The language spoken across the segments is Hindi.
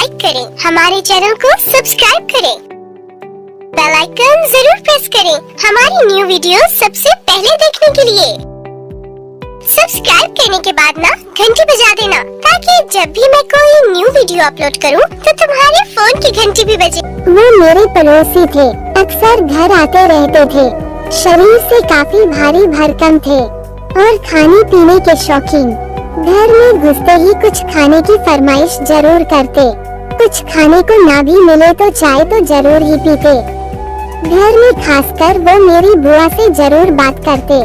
लाइक करें, हमारे चैनल को सब्सक्राइब करें, बेल आइकन जरूर प्रेस करें हमारी न्यू वीडियो सबसे पहले देखने के लिए। सब्सक्राइब करने के बाद ना घंटी बजा देना, ताकि जब भी मैं कोई न्यू वीडियो अपलोड करूं तो तुम्हारे फोन की घंटी भी बजे। वो मेरे पड़ोसी थे, अक्सर घर आते रहते थे। शरीर से काफी भारी भरकम थे और खाने पीने के शौकीन। घर में घुसते ही कुछ खाने की फरमाइश जरूर करते। कुछ खाने को ना भी मिले तो चाय तो जरूर ही पीते। घर में खासकर वो मेरी बुआ से जरूर बात करते,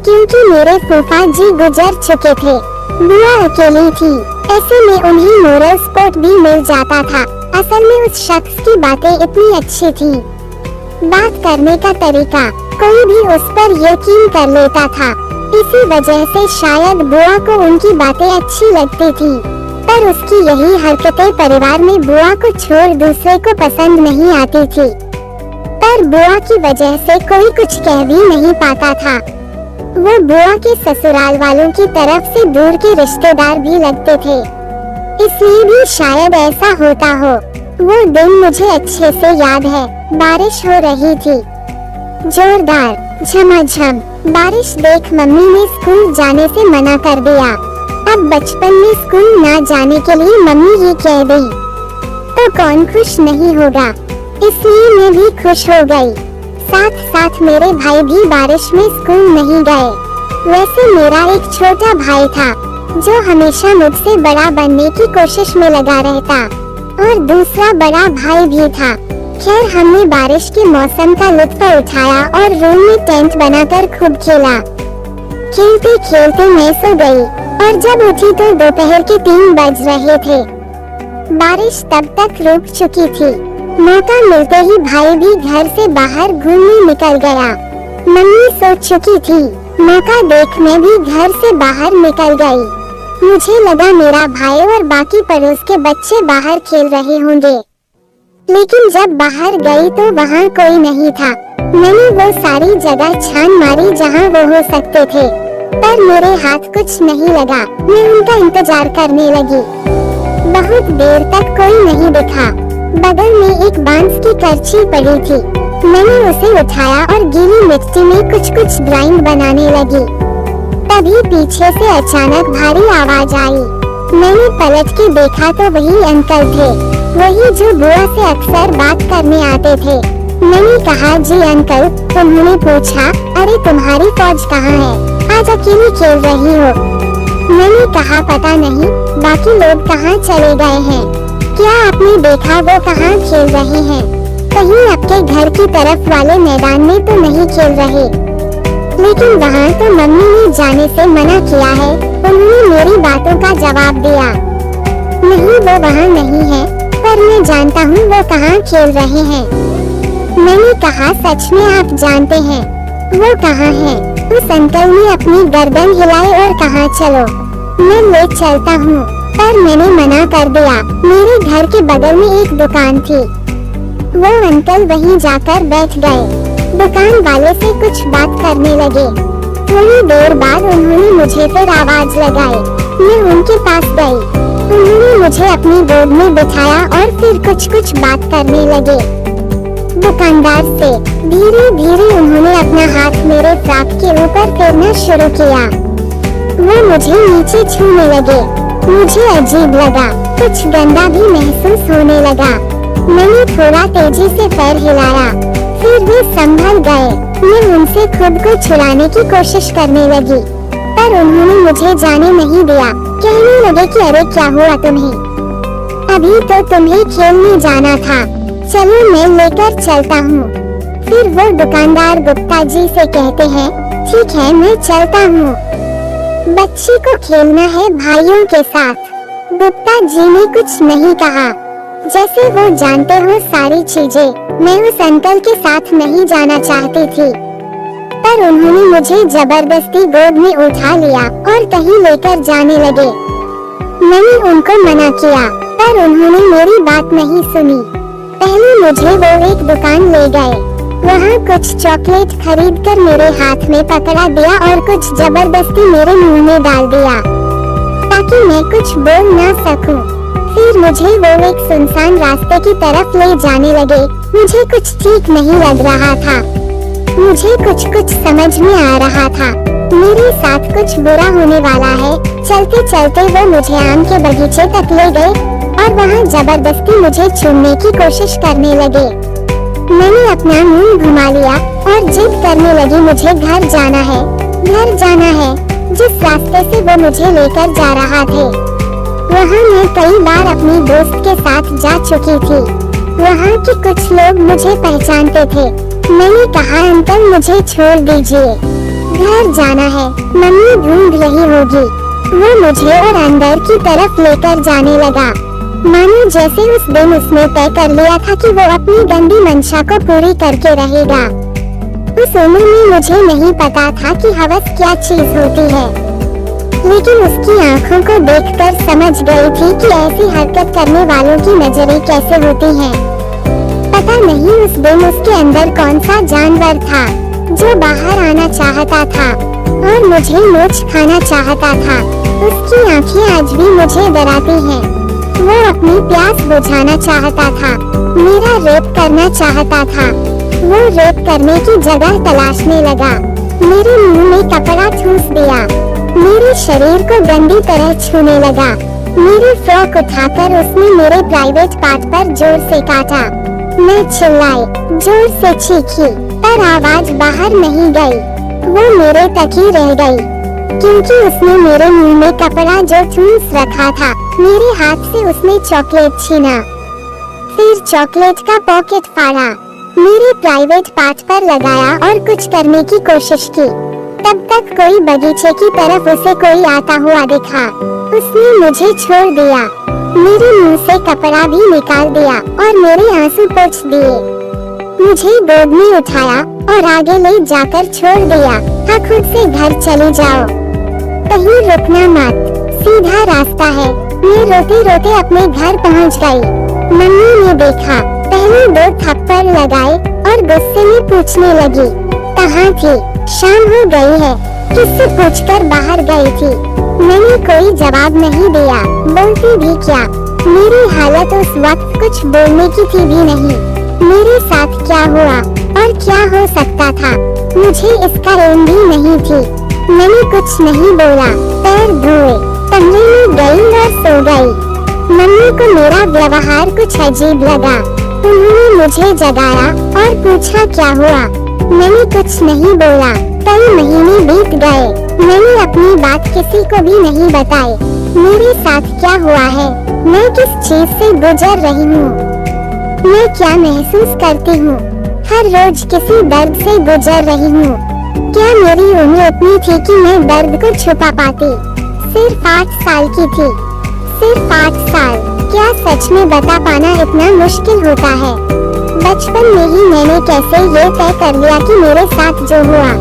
क्योंकि मेरे फूफा जी गुजर चुके थे। बुआ अकेली थी, ऐसे में उन्हें मोरल सपोर्ट भी मिल जाता था। असल में उस शख्स की बातें इतनी अच्छी थी, बात करने का तरीका, कोई भी उस पर यकीन कर लेता था। इसी वजह से शायद बुआ को उनकी बातें अच्छी लगती थी, पर उसकी यही हरकतें परिवार में बुआ को छोड़ दूसरे को पसंद नहीं आती थी। पर बुआ की वजह से कोई कुछ कह भी नहीं पाता था। वो बुआ के ससुराल वालों की तरफ से दूर के रिश्तेदार भी लगते थे, इसलिए भी शायद ऐसा होता हो। वो दिन मुझे अच्छे से याद है। बारिश हो रही थी, जोरदार झमाझम। बारिश देख मम्मी ने स्कूल जाने से मना कर दिया। अब बचपन में स्कूल ना जाने के लिए मम्मी ये कह गई तो कौन खुश नहीं होगा, इसलिए मैं भी खुश हो गई। साथ साथ मेरे भाई भी बारिश में स्कूल नहीं गए। वैसे मेरा एक छोटा भाई था जो हमेशा मुझसे बड़ा बनने की कोशिश में लगा रहता, और दूसरा बड़ा भाई भी था। खैर, हमने बारिश के मौसम का लुत्फ उठाया और रूम में टेंट बनाकर खूब खेला। खेलते खेलते मैं सो गई और जब उठी तो दोपहर के 3 बज रहे थे। बारिश तब तक रुक चुकी थी। मौका मिलते ही भाई भी घर से बाहर घूमने निकल गया। मम्मी सो चुकी थी। मौका देख मैं भी घर से बाहर निकल गई। मुझे लगा मेरा भाई और बाकी पड़ोस के बच्चे बाहर खेल रहे होंगे, लेकिन जब बाहर गई तो वहाँ कोई नहीं था। मैंने वो सारी जगह छान मारी जहाँ वो हो सकते थे, पर मेरे हाथ कुछ नहीं लगा। मैं उनका इंतजार करने लगी। बहुत देर तक कोई नहीं दिखा। बगल में एक बांस की करची पड़ी थी। मैंने उसे उठाया और गीली मिट्टी में कुछ ड्राइंग बनाने लगी। तभी पीछे से अचानक भारी आवाज आई। मैंने पलट के देखा तो वही अंकल थे, वही जो बुआ से अक्सर बात करने आते थे। मैंने कहा, जी अंकल। उन्होंने पूछा, अरे तुम्हारी फौज कहाँ है, आज अकेली खेल रही हो? मैंने कहा, पता नहीं, बाकी लोग कहाँ चले गए हैं। क्या आपने देखा वो कहाँ खेल रहे हैं? कहीं आपके घर की तरफ वाले मैदान में तो नहीं खेल रहे? लेकिन वहाँ तो मम्मी ने जाने से मना किया है। उन्होंने मेरी बातों का जवाब दिया, नहीं वो वहाँ नहीं है, पर मैं जानता हूँ वो कहाँ खेल रहे हैं। मैंने कहा, सच में आप जानते हैं वो कहाँ है? उस अंकल ने अपनी गर्दन हिलाई और कहा, चलो मैं ले चलता हूँ, पर मैंने मना कर दिया। मेरे घर के बगल में एक दुकान थी, वो अंकल वहीं जाकर बैठ गए। दुकान वाले से कुछ बात करने लगे। थोड़ी देर बाद उन्होंने मुझे फिर आवाज लगाई। मैं उनके पास गई। उन्होंने मुझे अपनी गोद में बिठाया और फिर कुछ बात करने लगे दुकानदार से। धीरे धीरे उन्होंने अपना हाथ मेरे फ्रॉक के ऊपर फेरना शुरू किया। वो मुझे नीचे छूने लगे। मुझे अजीब लगा, कुछ गंदा भी महसूस होने लगा। मैंने थोड़ा तेजी से पैर हिलाया, फिर वे संभल गए। मैं उनसे खुद को छुड़ाने की कोशिश करने लगी, पर उन्होंने मुझे जाने नहीं दिया। कहने लगे कि अरे क्या हुआ तुम्हें, अभी तो तुम्हें खेलने जाना था, चलो मैं लेकर चलता हूँ। फिर वो दुकानदार गुप्ता जी से कहते हैं, ठीक है मैं चलता हूँ, बच्ची को खेलना है भाइयों के साथ। गुप्ता जी ने कुछ नहीं कहा, जैसे वो जानते हो सारी चीजें। मैं उस अंकल के साथ नहीं जाना चाहती थी, पर उन्होंने मुझे जबरदस्ती गोद में उठा लिया और कहीं लेकर जाने लगे। मैंने उनको मना किया, पर उन्होंने मेरी बात नहीं सुनी। पहले मुझे वो एक दुकान ले गए। वहाँ कुछ चॉकलेट खरीदकर मेरे हाथ में पकड़ा दिया और कुछ जबरदस्ती मेरे मुंह में डाल दिया, ताकि मैं कुछ बोल ना सकूं। फिर फिर मुझे वो एक सुनसान रास्ते की तरफ ले जाने लगे। मुझे कुछ ठीक नहीं लग रहा था। मुझे कुछ समझ में आ रहा था। मेरे साथ कुछ बुरा होने वाला है। चलते चलते वो मुझे आम के बगीचे तक ले गए और वहाँ जबरदस्ती मुझे छूने की कोशिश करने लगे। मैंने अपना मुंह घुमा लिया और जिद करने लगी, मुझे घर जाना है, घर जाना है। जिस रास्ते से वो मुझे लेकर जा रहा थे, वहाँ मैं कई बार अपनी दोस्त के साथ जा चुकी थी। वहाँ के कुछ लोग मुझे पहचानते थे। मैंने कहा, अंकल मुझे छोड़ दीजिए, घर जाना है, मम्मी ढूंढ रही होगी। वो मुझे और अंदर की तरफ लेकर जाने लगा, मानो जैसे उस दिन उसने तय कर लिया था कि वो अपनी गंदी मंशा को पूरी करके रहेगा। उस उम्र में मुझे नहीं पता था कि हवस क्या चीज होती है, लेकिन उसकी आंखों को देखकर समझ गई थी कि ऐसी हरकत करने वालों की नजरें कैसे होती हैं। पता नहीं उस दिन उसके अंदर कौन सा जानवर था जो बाहर आना चाहता था और मुझे नोच खाना चाहता था। उसकी आंखें आज भी मुझे डराती हैं। वो अपनी प्यास बुझाना चाहता था, मेरा रेप करना चाहता था। वो रेप करने की जगह तलाशने लगा। मेरे मुंह में कपड़ा ठूस दिया, मेरे शरीर को गंदी तरह छूने लगा। मेरी फ्रॉक उठाकर उसने मेरे प्राइवेट पार्ट पर जोर से काटा। मैं चिल्लाई, जोर से चीखी, पर आवाज बाहर नहीं गई। वो मेरे तक ही रह गई, क्योंकि उसने मेरे मुंह में कपड़ा जो ठूस रखा था, मेरे हाथ से उसने चॉकलेट छीना। फिर चॉकलेट का पॉकेट फाड़ा, मेरे प्राइवेट पार्ट पर लगाया और कुछ करने की कोशिश की। तब तक कोई बगीचे की तरफ उसे कोई आता हुआ दिखा। उसने मुझे छोड़ दिया, मेरे मुंह से कपड़ा भी निकाल दिया और मेरे आंसू पोंछ दिए। मुझे गोद में उठाया और आगे ले जाकर छोड़ दिया। हाँ, खुद से घर चले जाओ, कहीं रुकना मत, सीधा रास्ता है। मैं रोते रोते अपने घर पहुंच गई। मम्मी ने देखा, पहले 2 थप्पड़ लगाए और गुस्से में पूछने लगी, कहाँ थी? शाम हो गई है, किससे पूछकर बाहर गई थी? मैंने कोई जवाब नहीं दिया, बोलती भी क्या। मेरी हालत उस वक्त कुछ बोलने की थी भी नहीं। मेरे साथ क्या हुआ और क्या हो सकता था, मुझे इसका एम भी नहीं थी। मैंने कुछ नहीं बोला, पैर धोए, कमरे में गई और सो गई। मम्मी को मेरा व्यवहार कुछ अजीब लगा। उन्होंने मुझे जगाया और पूछा क्या हुआ। मैंने कुछ नहीं बोला। कई महीने बीत गए, मैंने अपनी बात किसी को भी नहीं बताई। मेरे साथ क्या हुआ है, मैं किस चीज से गुजर रही हूँ, मैं क्या महसूस करती हूँ। हर रोज किसी दर्द से गुजर रही हूँ। क्या मेरी उम्र उतनी थी कि मैं दर्द को छुपा पाती? सिर्फ 8 साल की थी, सिर्फ 8 साल। क्या सच में बता पाना इतना मुश्किल होता है? बचपन में ही मैंने कैसे ये तय कर लिया कि मेरे साथ जो हुआ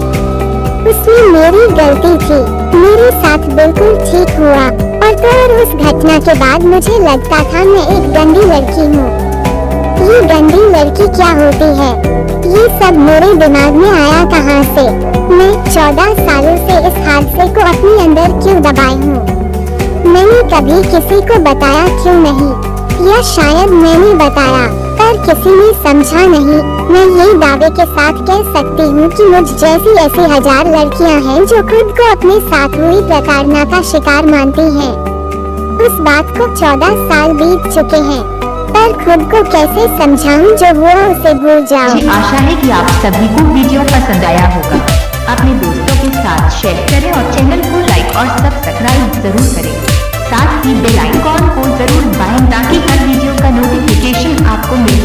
उसमें मेरी गलती थी। मेरे साथ बिल्कुल ठीक हुआ और तो और उस घटना के बाद मुझे लगता था मैं एक गंदी लड़की हूँ। ये गंदी लड़की क्या होती है, ये सब मेरे दिमाग में आया कहाँ से? मैं 14 सालों से इस हादसे को अपने अंदर क्यों दबाई हूँ? मैंने कभी किसी को बताया क्यों नहीं, या शायद मैंने बताया पर किसी ने समझा नहीं। मैं ये दावे के साथ कह सकती हूँ कि मुझ जैसी ऐसी 1000 लड़कियाँ हैं जो खुद को अपने साथ हुई प्रताड़ना का शिकार मानती हैं। उस बात को 14 साल बीत चुके हैं, पर खुद को कैसे समझाऊं जो हुआ उसे भूल जाऊं। मुझे आशा है कि आप सभी को वीडियो पसंद आया होगा। अपने दोस्तों के साथ शेयर करें और चैनल को लाइक और सब्सक्राइब जरूर करें। साथ ही बेल आइकॉन को जरूर दबाएं ताकि हर वीडियो का नोटिफिकेशन आपको मिले।